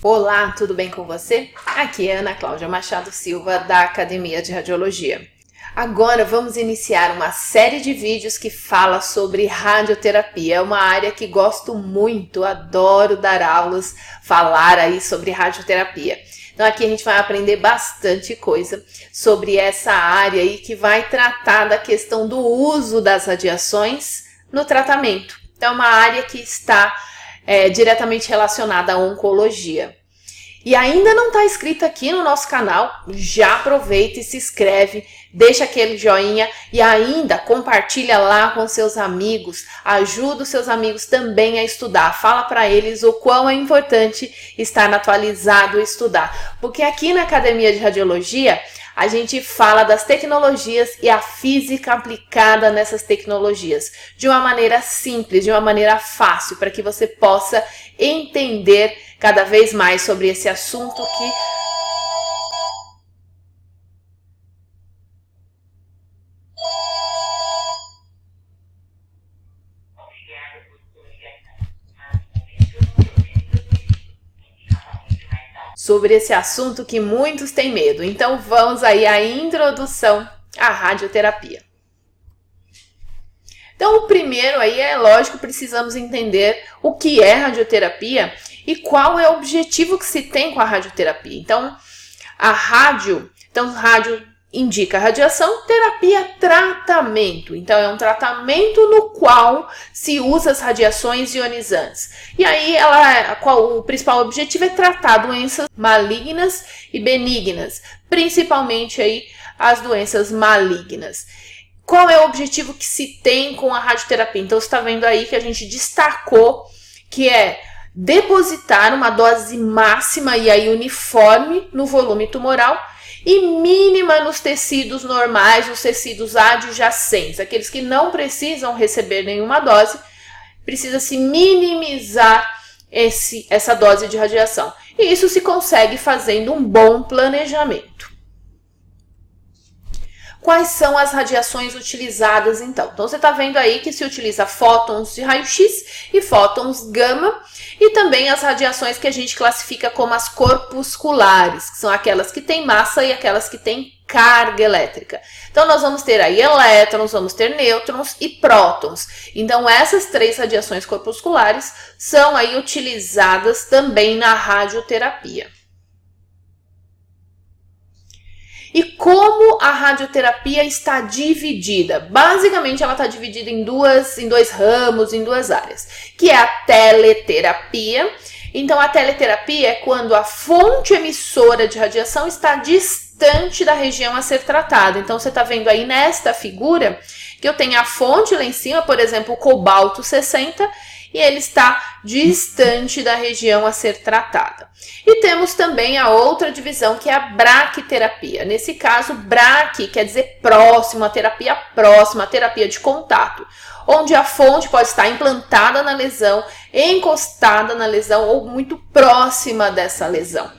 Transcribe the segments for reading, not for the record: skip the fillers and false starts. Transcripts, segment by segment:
Olá, tudo bem com você? Aqui é Ana Cláudia Machado Silva, da Academia de Radiologia. Agora vamos iniciar uma série de vídeos que fala sobre radioterapia. É uma área que gosto muito, adoro dar aulas, falar aí sobre radioterapia. Então aqui a gente vai aprender bastante coisa sobre essa área aí que vai tratar da questão do uso das radiações no tratamento. Então é uma área que está diretamente relacionada à oncologia. E ainda não está inscrito aqui no nosso canal, já aproveita e se inscreve, deixa aquele joinha e ainda compartilha lá com seus amigos, ajuda os seus amigos também a estudar, fala para eles o quão é importante estar atualizado e estudar, porque aqui na Academia de Radiologia a gente fala das tecnologias e a física aplicada nessas tecnologias, de uma maneira simples, de uma maneira fácil, para que você possa entender cada vez mais sobre esse assunto que muitos têm medo. Então vamos aí à introdução à radioterapia. Então o primeiro aí é lógico, precisamos entender o que é radioterapia e qual é o objetivo que se tem com a radioterapia. Então rádio indica radiação, terapia, tratamento. Então é um tratamento no qual se usa as radiações ionizantes. E aí o principal objetivo é tratar doenças malignas e benignas, principalmente aí as doenças malignas. Qual é o objetivo que se tem com a radioterapia? Então você está vendo aí que a gente destacou que é depositar uma dose máxima e aí uniforme no volume tumoral e mínima nos tecidos normais, nos tecidos adjacentes, aqueles que não precisam receber nenhuma dose, precisa-se minimizar essa dose de radiação. E isso se consegue fazendo um bom planejamento. Quais são as radiações utilizadas então? Então você está vendo aí que se utiliza fótons de raio-x e fótons gama e também as radiações que a gente classifica como as corpusculares, que são aquelas que têm massa e aquelas que têm carga elétrica. Então nós vamos ter aí elétrons, vamos ter nêutrons e prótons. Então essas três radiações corpusculares são aí utilizadas também na radioterapia. E como a radioterapia está dividida? Basicamente, ela está dividida em dois ramos, em duas áreas, que é a teleterapia. Então, a teleterapia é quando a fonte emissora de radiação está distante da região a ser tratada. Então, você está vendo aí nesta figura que eu tenho a fonte lá em cima, por exemplo, o cobalto 60, e ele está distante da região a ser tratada. E temos também a outra divisão, que é a braquiterapia. Nesse caso, braque quer dizer próximo, a terapia de contato, onde a fonte pode estar implantada na lesão, encostada na lesão ou muito próxima dessa lesão.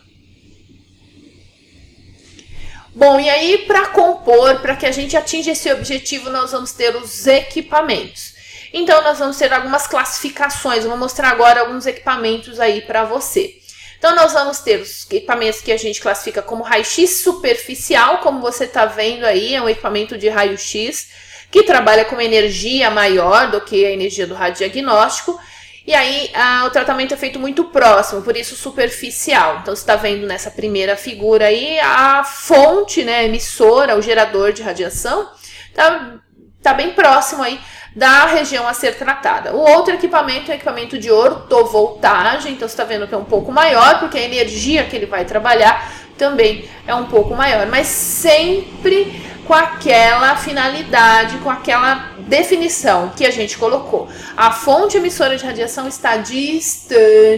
Bom, e aí para que a gente atinja esse objetivo, nós vamos ter os equipamentos. Então, nós vamos ter algumas classificações, eu vou mostrar agora alguns equipamentos aí para você. Então, nós vamos ter os equipamentos que a gente classifica como raio-x superficial, como você está vendo aí, é um equipamento de raio-x que trabalha com uma energia maior do que a energia do radiodiagnóstico, e aí o tratamento é feito muito próximo, por isso superficial. Então, você está vendo nessa primeira figura aí a fonte, né, emissora, o gerador de radiação, tá bem próximo aí da região a ser tratada. O outro equipamento é o equipamento de ortovoltagem, então você está vendo que é um pouco maior, porque a energia que ele vai trabalhar também é um pouco maior, mas sempre com aquela finalidade, com aquela definição que a gente colocou. A fonte emissora de radiação está distante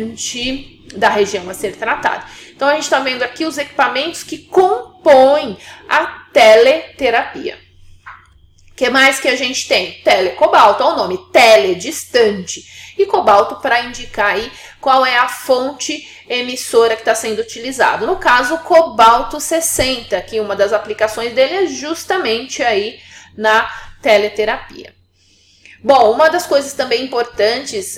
da região a ser tratada. Então a gente está vendo aqui os equipamentos que compõem a teleterapia. O que mais que a gente tem? Telecobalto, olha o nome, tele, distante. E cobalto para indicar aí qual é a fonte emissora que está sendo utilizada. No caso, o cobalto 60, que uma das aplicações dele é justamente aí na teleterapia. Bom, uma das coisas também importantes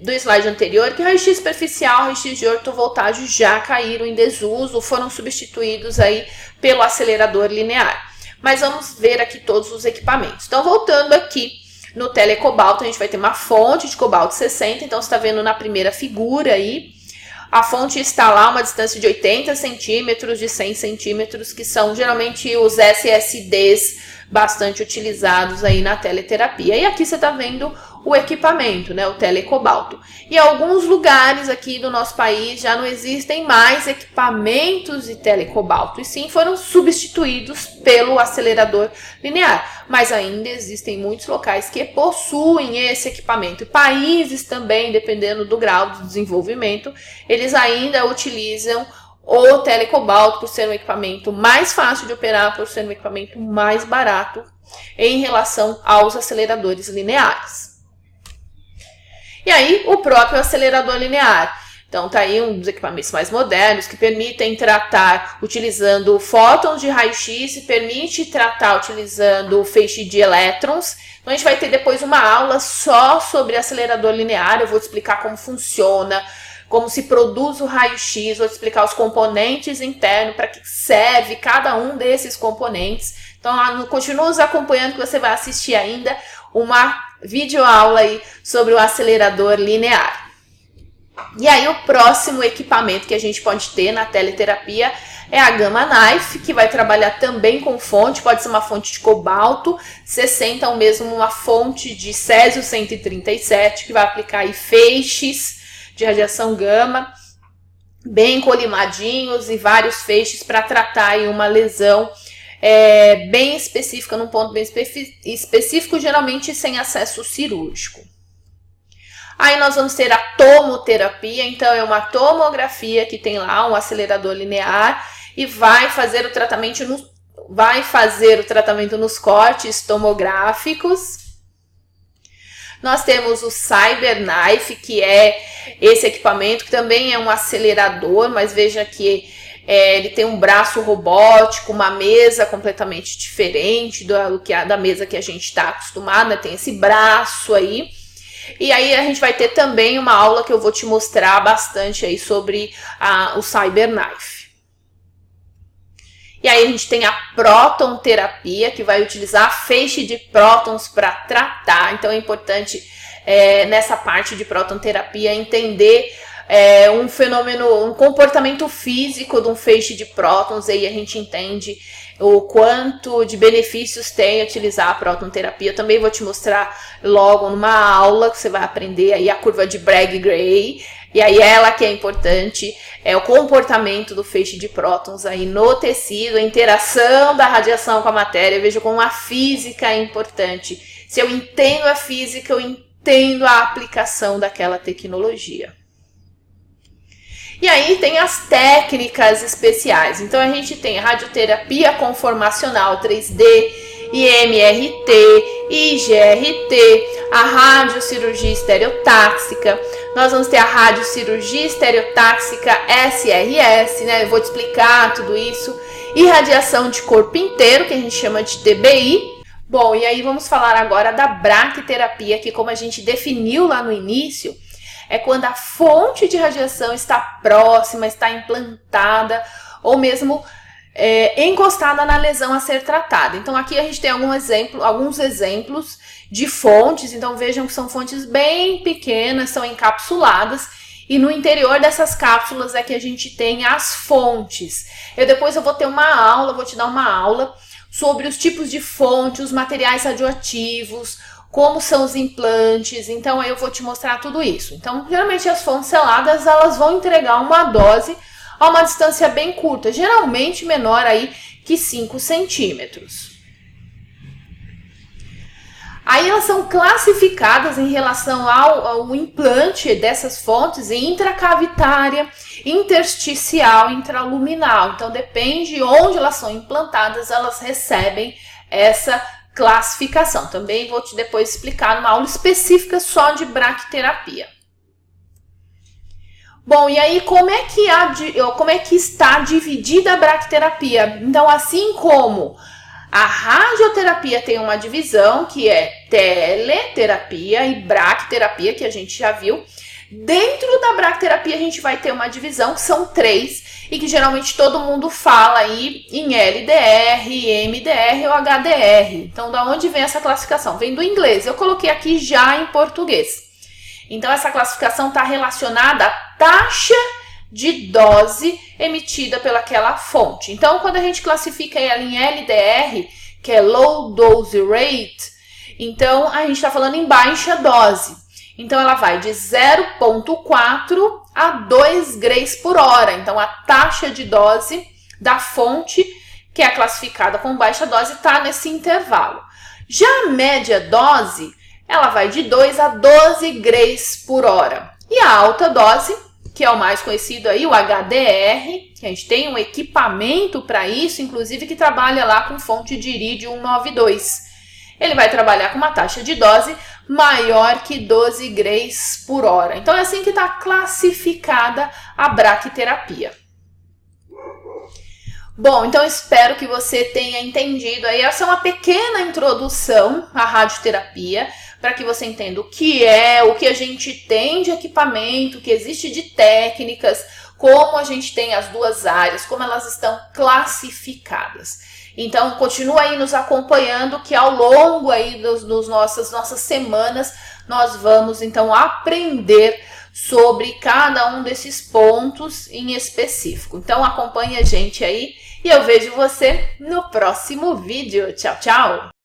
do slide anterior é que o raio-x superficial, o raio-x de ortovoltagem já caíram em desuso, foram substituídos aí pelo acelerador linear. Mas vamos ver aqui todos os equipamentos. Então, voltando aqui no telecobalto, a gente vai ter uma fonte de cobalto 60, então você está vendo na primeira figura aí, a fonte está lá a uma distância de 80 centímetros, de 100 centímetros, que são geralmente os SSDs bastante utilizados aí na teleterapia. E aqui você está vendo o equipamento, né, o telecobalto. E em alguns lugares aqui do nosso país já não existem mais equipamentos de telecobalto, e sim foram substituídos pelo acelerador linear. Mas ainda existem muitos locais que possuem esse equipamento. E países também, dependendo do grau de desenvolvimento, eles ainda utilizam o telecobalto por ser um equipamento mais fácil de operar, por ser um equipamento mais barato em relação aos aceleradores lineares. E aí, o próprio acelerador linear. Então, tá aí um dos equipamentos mais modernos que permitem tratar utilizando fótons de raio-x, permite tratar utilizando o feixe de elétrons. Então, a gente vai ter depois uma aula só sobre acelerador linear, eu vou te explicar como funciona, como se produz o raio-x, vou te explicar os componentes internos, para que serve cada um desses componentes. Então, continua nos acompanhando que você vai assistir ainda uma videoaula aí sobre o acelerador linear. E aí, o próximo equipamento que a gente pode ter na teleterapia é a Gamma Knife, que vai trabalhar também com fonte, pode ser uma fonte de cobalto 60 ou mesmo uma fonte de césio 137, que vai aplicar aí feixes de radiação gama, bem colimadinhos e vários feixes para tratar aí uma lesão bem específica, num ponto bem específico, geralmente sem acesso cirúrgico. Aí nós vamos ter a tomoterapia, então é uma tomografia que tem lá um acelerador linear e vai fazer o tratamento nos cortes tomográficos. Nós temos o CyberKnife, que é esse equipamento, que também é um acelerador, mas veja que ele tem um braço robótico, uma mesa completamente diferente da mesa que a gente está acostumado, né? Tem esse braço aí. E aí a gente vai ter também uma aula que eu vou te mostrar bastante aí sobre o CyberKnife. E aí a gente tem a próton-terapia, que vai utilizar feixe de prótons para tratar. Então é importante nessa parte de próton-terapia entender um fenômeno, um comportamento físico de um feixe de prótons. Aí a gente entende o quanto de benefícios tem utilizar a próton-terapia. Eu também vou te mostrar logo numa aula que você vai aprender aí a curva de Bragg-Gray. E aí ela que é importante, é o comportamento do feixe de prótons aí no tecido, a interação da radiação com a matéria. Veja como a física é importante. Se eu entendo a física, eu entendo a aplicação daquela tecnologia. E aí tem as técnicas especiais. Então a gente tem a radioterapia conformacional 3D, IMRT, IGRT, a radiocirurgia estereotáxica. Nós vamos ter a radiocirurgia estereotáxica SRS, né? Eu vou te explicar tudo isso. E radiação de corpo inteiro, que a gente chama de TBI. Bom, e aí vamos falar agora da braquiterapia, que como a gente definiu lá no início, é quando a fonte de radiação está próxima, está implantada ou mesmo encostada na lesão a ser tratada. Então aqui a gente tem alguns exemplos de fontes. Então vejam que são fontes bem pequenas, são encapsuladas, e no interior dessas cápsulas é que a gente tem as fontes. Depois eu vou ter uma aula, vou te dar uma aula sobre os tipos de fonte, os materiais radioativos, como são os implantes. Então aí eu vou te mostrar tudo isso. Então geralmente as fontes seladas, elas vão entregar uma dose a uma distância bem curta, geralmente menor aí que 5 centímetros. Aí elas são classificadas em relação ao implante dessas fontes em intracavitária, intersticial, intraluminal. Então depende de onde elas são implantadas, elas recebem essa classificação. Também vou te depois explicar numa aula específica só de braquiterapia. Bom, e aí como é que está dividida a braquiterapia? Então, assim como A radioterapia tem uma divisão que é teleterapia e braquiterapia, que a gente já viu. Dentro da braquiterapia a gente vai ter uma divisão que são 3 e que geralmente todo mundo fala aí em LDR, MDR ou HDR. Então, da onde vem essa classificação? Vem do inglês. Eu coloquei aqui já em português. Então, essa classificação está relacionada à taxa de dose emitida pelaquela fonte. Então, quando a gente classifica ela em LDR, que é Low Dose Rate, então a gente está falando em baixa dose. Então, ela vai de 0,4 a 2 grays por hora. Então, a taxa de dose da fonte, que é classificada como baixa dose, está nesse intervalo. Já a média dose, ela vai de 2 a 12 grays por hora. E a alta dose, que é o mais conhecido aí, o HDR, que a gente tem um equipamento para isso, inclusive que trabalha lá com fonte de irídio 192. Ele vai trabalhar com uma taxa de dose maior que 12 grays por hora. Então é assim que está classificada a braquiterapia. Bom, então espero que você tenha entendido aí. Essa é uma pequena introdução à radioterapia, para que você entenda o que é, o que a gente tem de equipamento, o que existe de técnicas, como a gente tem as duas áreas, como elas estão classificadas. Então, continua aí nos acompanhando, que ao longo aí dos nossas semanas, nós vamos então aprender sobre cada um desses pontos em específico. Então, acompanhe a gente aí e eu vejo você no próximo vídeo. Tchau, tchau!